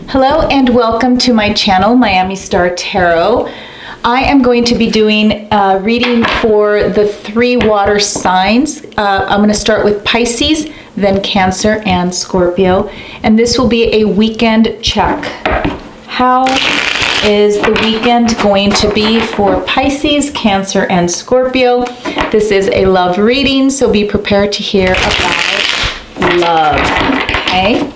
Hello and welcome to my channel, Miami Star Tarot. I am going to be doing a reading for the 3 water signs. I'm going to start with Pisces, then Cancer and Scorpio. And this will be a weekend check. How is the weekend going to be for Pisces, Cancer, and Scorpio? This is a love reading, so be prepared to hear about love. Okay?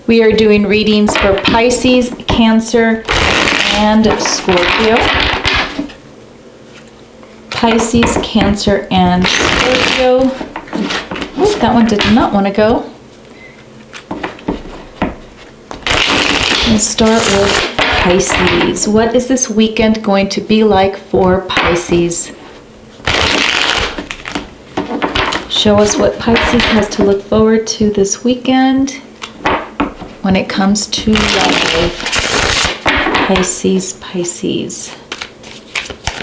We are doing readings for Pisces, Cancer, and Scorpio. Pisces, Cancer, and Scorpio. Oh, that one did not want to go. Let's start with Pisces. What is this weekend going to be like for Pisces? Show us what Pisces has to look forward to this weekend when it comes to love. Pisces.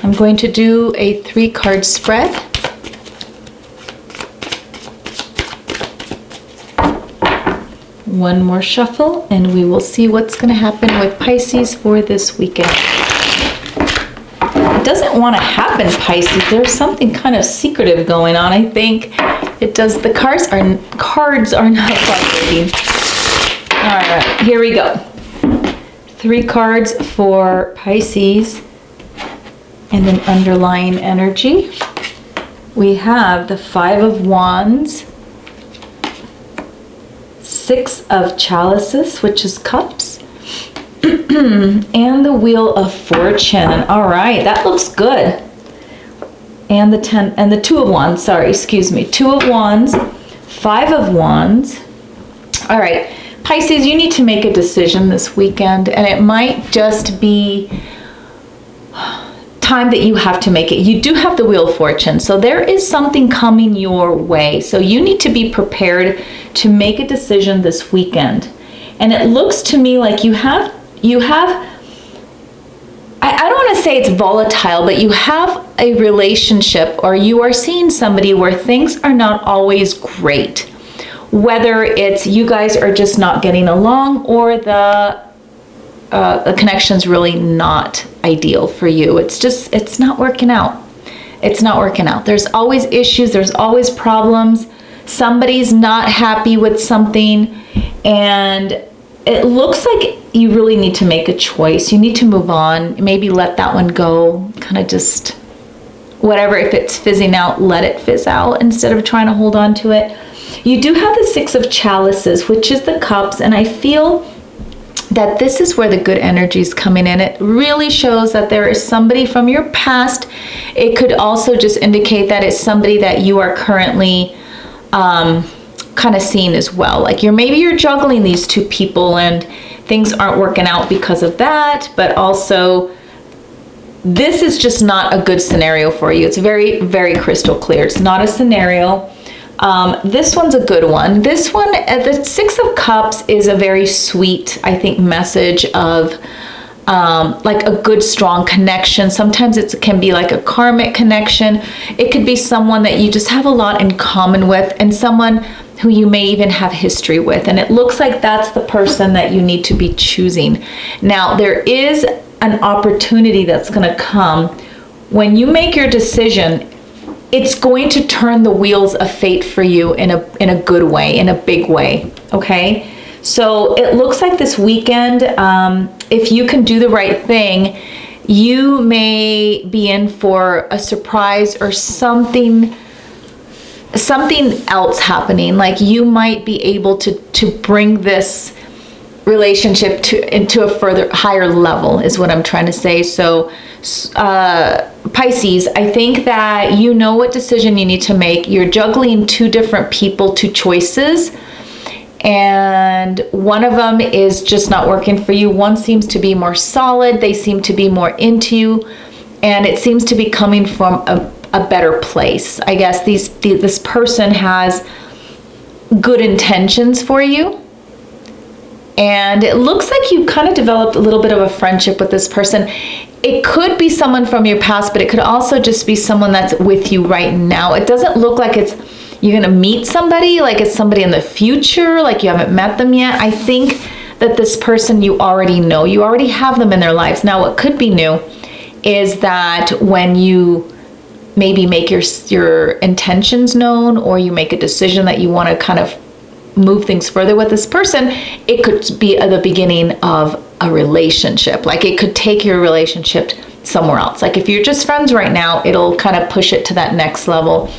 I'm going to do a 3-card spread. One more shuffle and we will see what's going to happen with Pisces for this weekend. It doesn't want to happen, Pisces. There's something kind of secretive going on, I think. It does. The cards are not cooperating. All right, here we go. 3 cards for Pisces and an underlying energy. We have the 5 of Wands, 6 of Chalices, which is cups, and the Wheel of Fortune. All right, that looks good. And the 10 and the 2 of Wands. Sorry, excuse me. 2 of Wands, 5 of Wands. All right. Pisces, you need to make a decision this weekend, and it might just be time that you have to make it. You do have the Wheel of Fortune, so there is something coming your way. So you need to be prepared to make a decision this weekend. And it looks to me like you have I don't want to say it's volatile, but you have a relationship, or you are seeing somebody where things are not always great. Whether it's you guys are just not getting along, or the connection's really not ideal for you. It's not working out. It's not working out. There's always issues. There's always problems. Somebody's not happy with something, and it looks like you really need to make a choice. You need to move on. Maybe let that one go. Kind of just whatever. If it's fizzing out, let it fizz out instead of trying to hold on to it. You do have the 6 of Chalices, which is the cups, and I feel that this is where the good energy is coming in. It really shows that there is somebody from your past. It could also just indicate that it's somebody that you are currently kind of seeing as well. Like maybe you're juggling these 2 people and things aren't working out because of that, but also this is just not a good scenario for you. It's very, very crystal clear. It's not a scenario. This one's a good one. This one, the 6 of Cups, is a very sweet, I think, message of like a good, strong connection. Sometimes it can be like a karmic connection. It could be someone that you just have a lot in common with, and someone who you may even have history with. And it looks like that's the person that you need to be choosing. Now, there is an opportunity that's going to come when you make your decision. It's going to turn the wheels of fate for you in a good way, in a big way, okay? So it looks like this weekend, if you can do the right thing, you may be in for a surprise or something else happening. Like you might be able to bring this relationship into a further higher level is what I'm trying to say. So Pisces, I think that you know what decision you need to make. You're juggling 2 different people, 2 choices, and one of them is just not working for you. One seems to be more solid. They seem to be more into you, and it seems to be coming from a better place. I guess this person has good intentions for you. And it looks like you kind of developed a little bit of a friendship with this person. It could be someone from your past, but it could also just be someone that's with you right now. It doesn't look like you're going to meet somebody, like it's somebody in the future, like you haven't met them yet. I think that this person you already know, you already have them in their lives. Now, what could be new is that when you maybe make your intentions known, or you make a decision that you want to kind of move things further with this person, it could be at the beginning of a relationship. Like it could take your relationship somewhere else. Like if you're just friends right now, it'll kind of push it to that next level.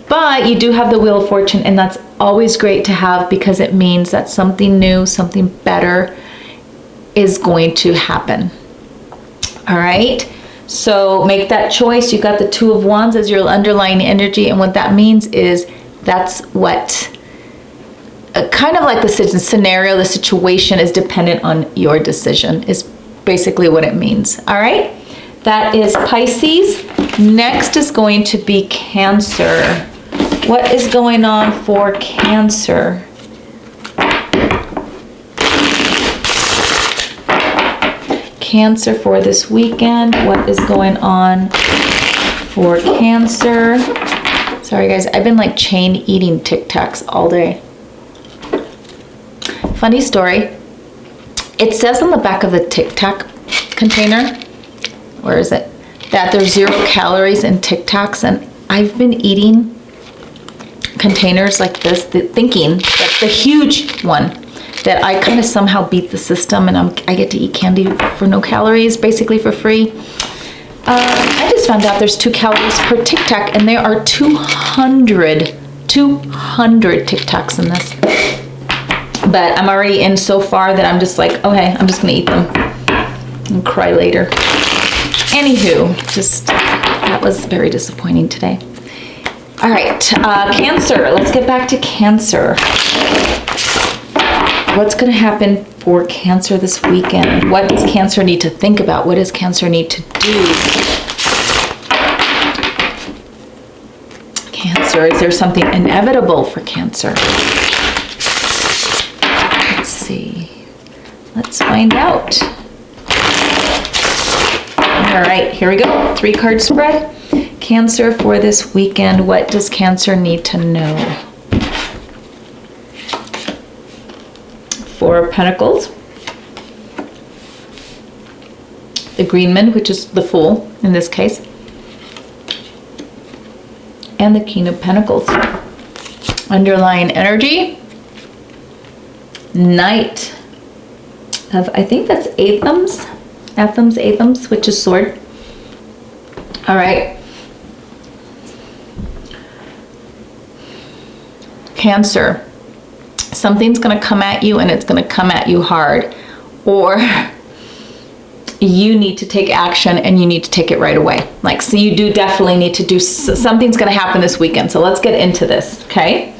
But you do have the Wheel of Fortune, and that's always great to have, because it means that something new, something better is going to happen. All right. So make that choice. You got the Two of Wands as your underlying energy. And what that means is that's what kind of like the scenario, the situation is dependent on your decision, is basically what it means. All right. That is Pisces. Next is going to be Cancer. What is going on for Cancer? Cancer for this weekend. What is going on for Cancer? Sorry guys, I've been like chain eating Tic Tacs all day. Funny story. It says on the back of the Tic Tac container, where is it, that there's 0 calories in Tic Tacs, and I've been eating containers like this, thinking that the huge one, that I kind of somehow beat the system, and I get to eat candy for no calories, basically for free. I just found out there's 2 calories per Tic Tac, and there are 200 Tic Tacs in this. But I'm already in so far that I'm just like, okay, I'm just gonna eat them and cry later. Anywho, that was very disappointing today. All right, Cancer, let's get back to Cancer. What's going to happen for Cancer this weekend? What does Cancer need to think about? What does Cancer need to do? Cancer, is there something inevitable for Cancer? Let's see. Let's find out. All right, here we go. 3-card spread. Cancer for this weekend. What does Cancer need to know? 4 of Pentacles. The Green Man, which is the Fool in this case. And the King of Pentacles. Underlying energy. Knight of, I think that's Athens, which is sword. All right. Cancer. Something's going to come at you, and it's going to come at you hard. Or you need to take action, and you need to take it right away. Like, so you do definitely need to do, something's going to happen this weekend. So let's get into this, okay?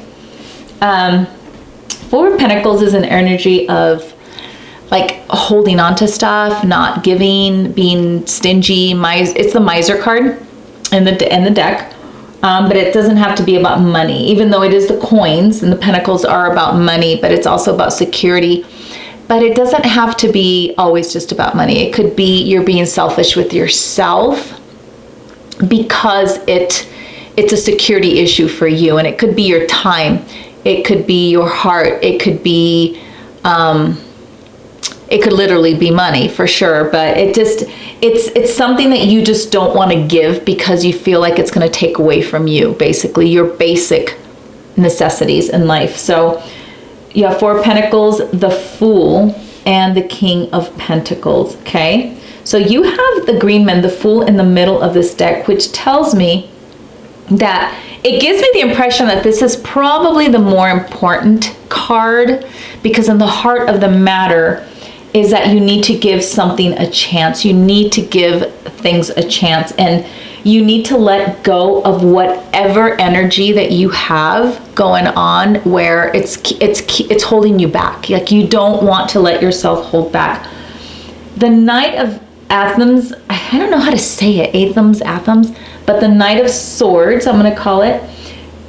4 of Pentacles is an energy of like holding on to stuff, not giving, being stingy. It's the Miser card in the deck. But it doesn't have to be about money, even though it is the coins, and the Pentacles are about money, but it's also about security. But it doesn't have to be always just about money. It could be you're being selfish with yourself because it's a security issue for you, and it could be your time. It could be your heart. It could be, it could literally be money for sure, but it's something that you just don't want to give because you feel like it's going to take away from you, basically your basic necessities in life. So you have 4 of Pentacles, the Fool, and the King of Pentacles, okay? So you have the Green Man, the Fool, in the middle of this deck, which tells me that it gives me the impression that this is probably the more important card, because in the heart of the matter is that you need to give something a chance. You need to give things a chance, and you need to let go of whatever energy that you have going on where it's holding you back. Like, you don't want to let yourself hold back. The Knight of Athens, I don't know how to say it, Athens, but the Knight of Swords, I'm going to call it,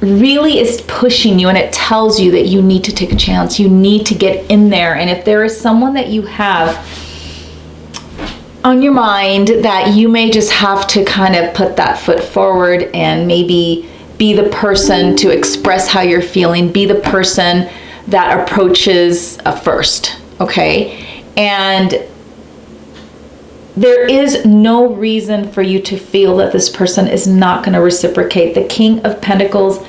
really is pushing you, and it tells you that you need to take a chance. You need to get in there. And if there is someone that you have on your mind that you may just have to kind of put that foot forward and maybe be the person to express how you're feeling, be the person that approaches first. okay? And there is no reason for you to feel that this person is not going to reciprocate. The King of Pentacles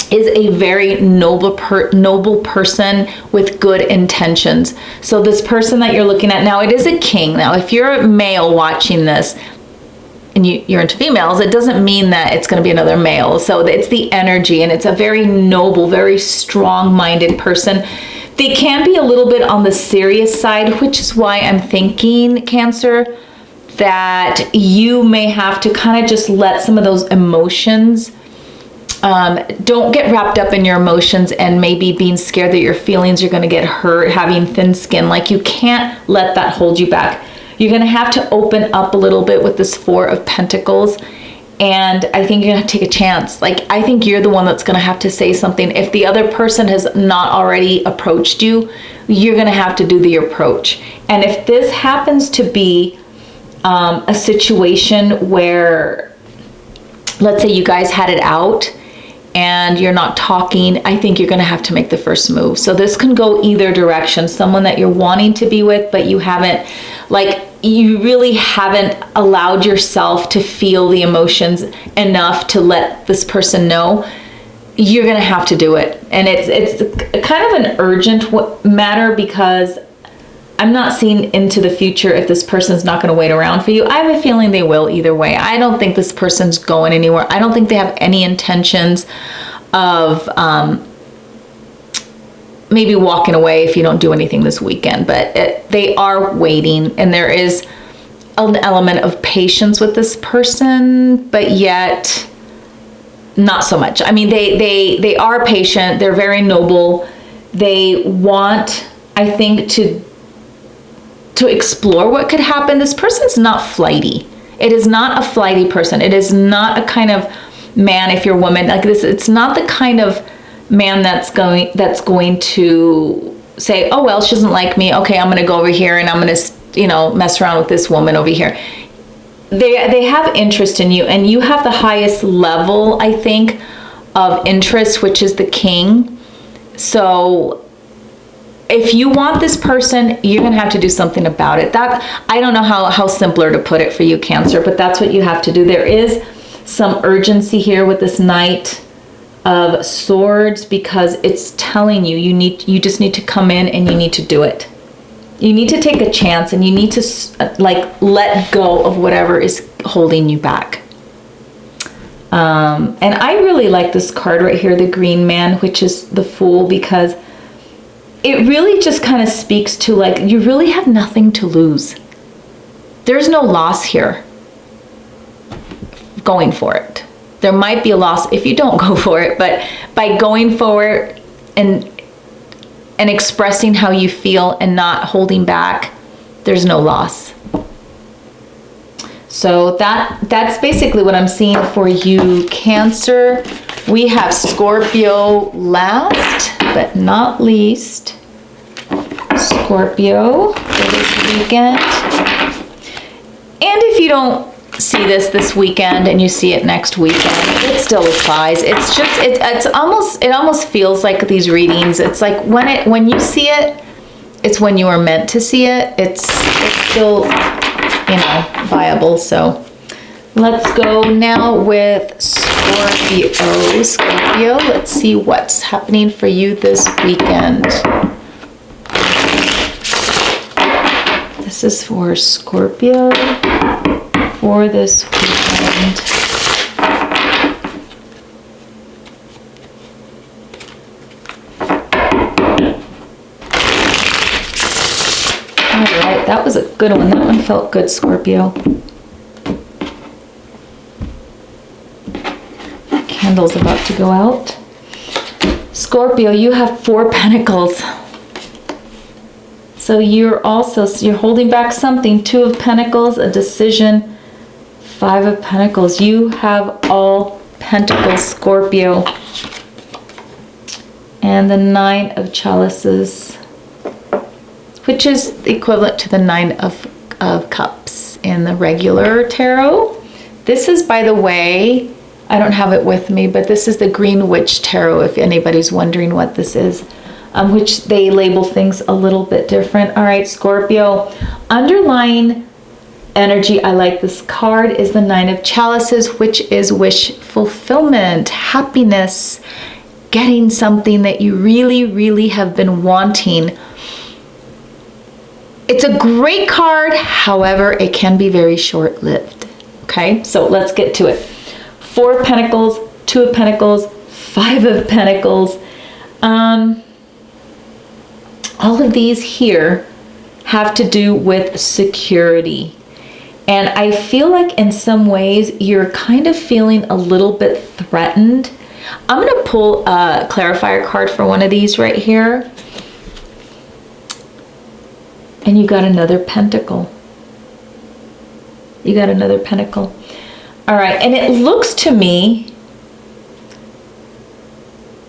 is a very noble person with good intentions. So this person that you're looking at now, it is a king. Now, if you're a male watching this and you're into females, it doesn't mean that it's going to be another male. So it's the energy, and it's a very noble, very strong-minded person. They can be a little bit on the serious side, which is why I'm thinking, Cancer, that you may have to kind of just let some of those emotions, don't get wrapped up in your emotions and maybe being scared that your feelings are going to get hurt, having thin skin. Like, you can't let that hold you back. You're going to have to open up a little bit with this Four of Pentacles. And I think you're going to take a chance. Like, I think you're the one that's going to have to say something. If the other person has not already approached you, you're going to have to do the approach. And if this happens to be a situation where, let's say you guys had it out and you're not talking, I think you're going to have to make the first move. So this can go either direction. Someone that you're wanting to be with, but you haven't, like, you really haven't allowed yourself to feel the emotions enough to let this person know. You're going to have to do it. And it's kind of an urgent matter, because I'm not seeing into the future if this person's not going to wait around for you. I have a feeling they will either way. I don't think this person's going anywhere. I don't think they have any intentions of maybe walking away if you don't do anything this weekend. But they are waiting, and there is an element of patience with this person, but yet not so much. I mean, they are patient. They're very noble. They want, I think, to explore what could happen. This person's not flighty. It is not a flighty person. It is not a kind of man, if you're a woman, like this, it's not the kind of man that's going to say, oh, well, she doesn't like me. Okay, I'm going to go over here and I'm going to, mess around with this woman over here. They have interest in you, and you have the highest level, I think, of interest, which is the King. So if you want this person, you're going to have to do something about it. That, I don't know how simpler to put it for you, Cancer, but that's what you have to do. There is some urgency here with this Knight of Swords, because it's telling you, you just need to come in and you need to do it. You need to take a chance, and you need to let go of whatever is holding you back. And I really like this card right here, the Green Man, which is the Fool, because it really just kind of speaks to, like, you really have nothing to lose. There's no loss here going for it. There might be a loss if you don't go for it, but by going forward and expressing how you feel and not holding back, there's no loss. So that's basically what I'm seeing for you, Cancer. We have Scorpio last but not least. Scorpio for this weekend. And if you don't see this weekend and you see it next weekend, it still applies. It's just it almost feels like these readings, it's like when you see it, it's when you were meant to see it. It's still viable. So let's go now with Scorpio. Let's see what's happening for you this weekend. This is for Scorpio for this weekend. All right, that was a good one. That one felt good, Scorpio. Candle's about to go out. Scorpio, you have 4 Pentacles. So you're holding back something. 2 of Pentacles, a decision, 5 of Pentacles. You have all Pentacles, Scorpio. And the 9 of Chalices, which is equivalent to the 9 of Cups in the regular tarot. This is, by the way, I don't have it with me, but this is the Green Witch Tarot, if anybody's wondering what this is. which they label things a little bit different. All right, Scorpio, underlying energy, I like this card, is the Nine of Chalices, which is wish fulfillment, happiness, getting something that you really, really have been wanting. It's a great card, however, it can be very short-lived. Okay, so let's get to it. Four of Pentacles, Two of Pentacles, Five of Pentacles. All of these here have to do with security. And I feel like in some ways you're kind of feeling a little bit threatened. I'm going to pull a clarifier card for one of these right here. And you got another pentacle. You got another pentacle. All right, and it looks to me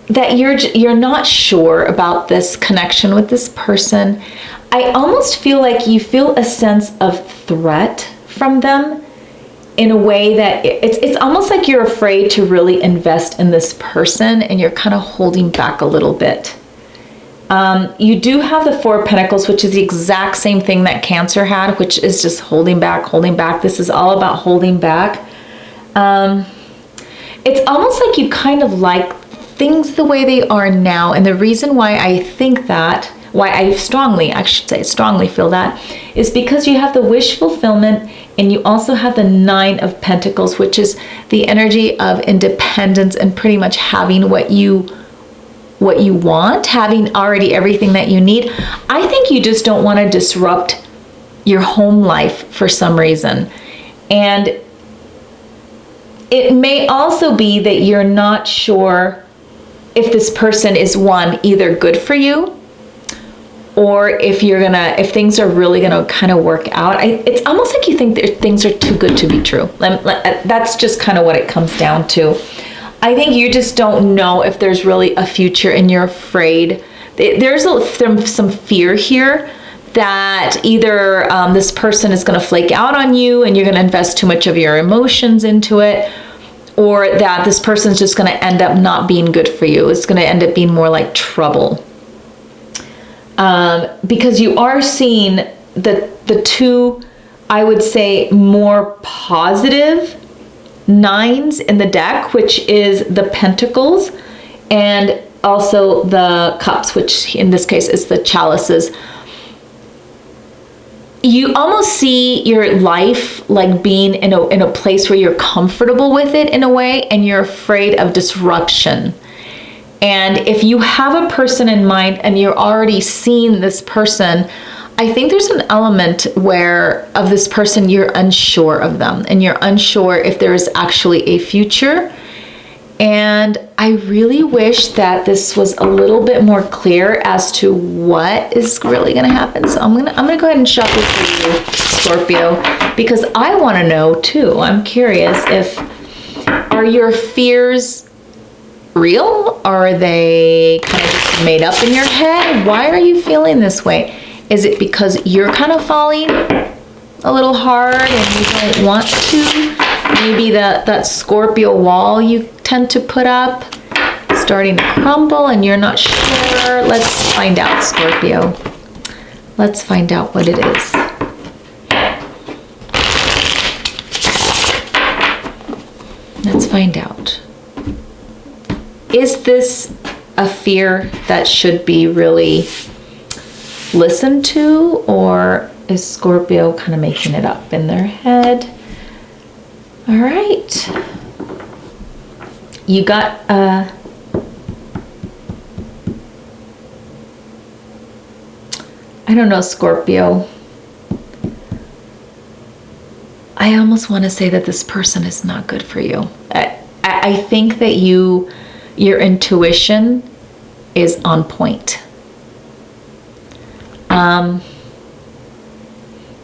that you're not sure about this connection with this person. I almost feel like you feel a sense of threat from them in a way that it's almost like you're afraid to really invest in this person and you're kind of holding back a little bit. You do have the Four of Pentacles, which is the exact same thing that Cancer had, which is just holding back, holding back. This is all about holding back. It's almost like you kind of like things the way they are now. And the reason why I think that, why I strongly feel that, is because you have the wish fulfillment and you also have the Nine of Pentacles, which is the energy of independence and pretty much having what you want, having already everything that you need. I think you just don't want to disrupt your home life for some reason. And it may also be that you're not sure if this person is, one, either good for you, or if things are really gonna kind of work out. It's almost like you think that things are too good to be true. That's just kind of what it comes down to. I think you just don't know if there's really a future and you're afraid. There's some fear here that either this person is gonna flake out on you and you're gonna invest too much of your emotions into it, or that this person's just gonna end up not being good for you. It's gonna end up being more like trouble. Because you are seeing the two, I would say, more positive nines in the deck, which is the Pentacles and also the Cups, which in this case is the Chalices. You almost see your life like being in a place where you're comfortable with it in a way, and you're afraid of disruption. And if you have a person in mind and you're already seeing this person, I think there's an element of this person, you're unsure of them and you're unsure if there is actually a future. And I really wish that this was a little bit more clear as to what is really going to happen. So I'm gonna go ahead and shuffle for you, Scorpio, because I want to know too. I'm curious, are your fears real? Are they kind of just made up in your head? Why are you feeling this way? Is it because you're kind of falling a little hard and you don't want to? Maybe that Scorpio wall you tend to put up starting to crumble and you're not sure. Let's find out, Scorpio. Let's find out what it is. Let's find out. Is this a fear that should be really listened to, or is Scorpio kind of making it up in their head? All right. You got I don't know, Scorpio. I almost want to say that this person is not good for you. I think that your intuition is on point.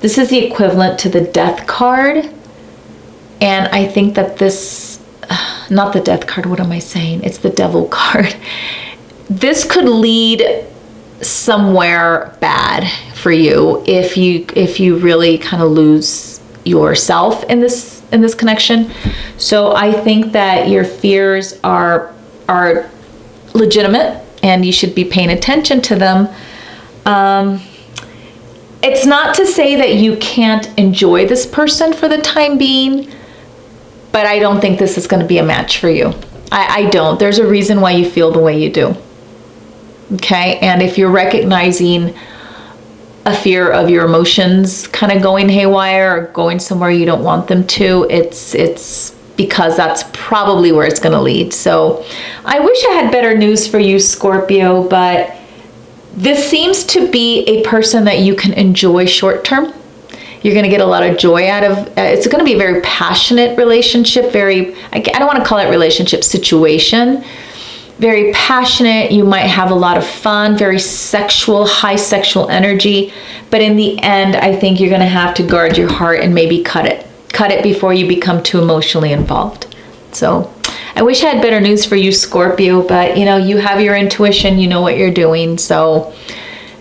This is the equivalent to the Death card. And I think that this, not the Death card, what am I saying? It's the Devil card. This could lead somewhere bad for you if you really kind of lose yourself in this connection. So I think that your fears are legitimate and you should be paying attention to them. It's not to say that you can't enjoy this person for the time being, but I don't think this is going to be a match for you. I don't. There's a reason why you feel the way you do. Okay? And if you're recognizing a fear of your emotions kind of going haywire or going somewhere you don't want them to, it's because that's probably where it's going to lead. So I wish I had better news for you, Scorpio, but this seems to be a person that you can enjoy short term. You're going to get a lot of joy out of. It's going to be a very passionate relationship. I don't want to call it relationship, situation. Very passionate. You might have a lot of fun, very sexual, high sexual energy. But in the end, I think you're going to have to guard your heart and maybe cut it. Cut it before you become too emotionally involved. So I wish I had better news for you, Scorpio, but you have your intuition, you know what you're doing. So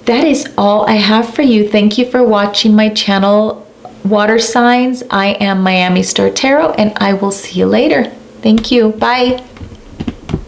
that is all I have for you. Thank you for watching my channel, Water Signs. I am Miami Star Tarot, and I will see you later. Thank you. Bye.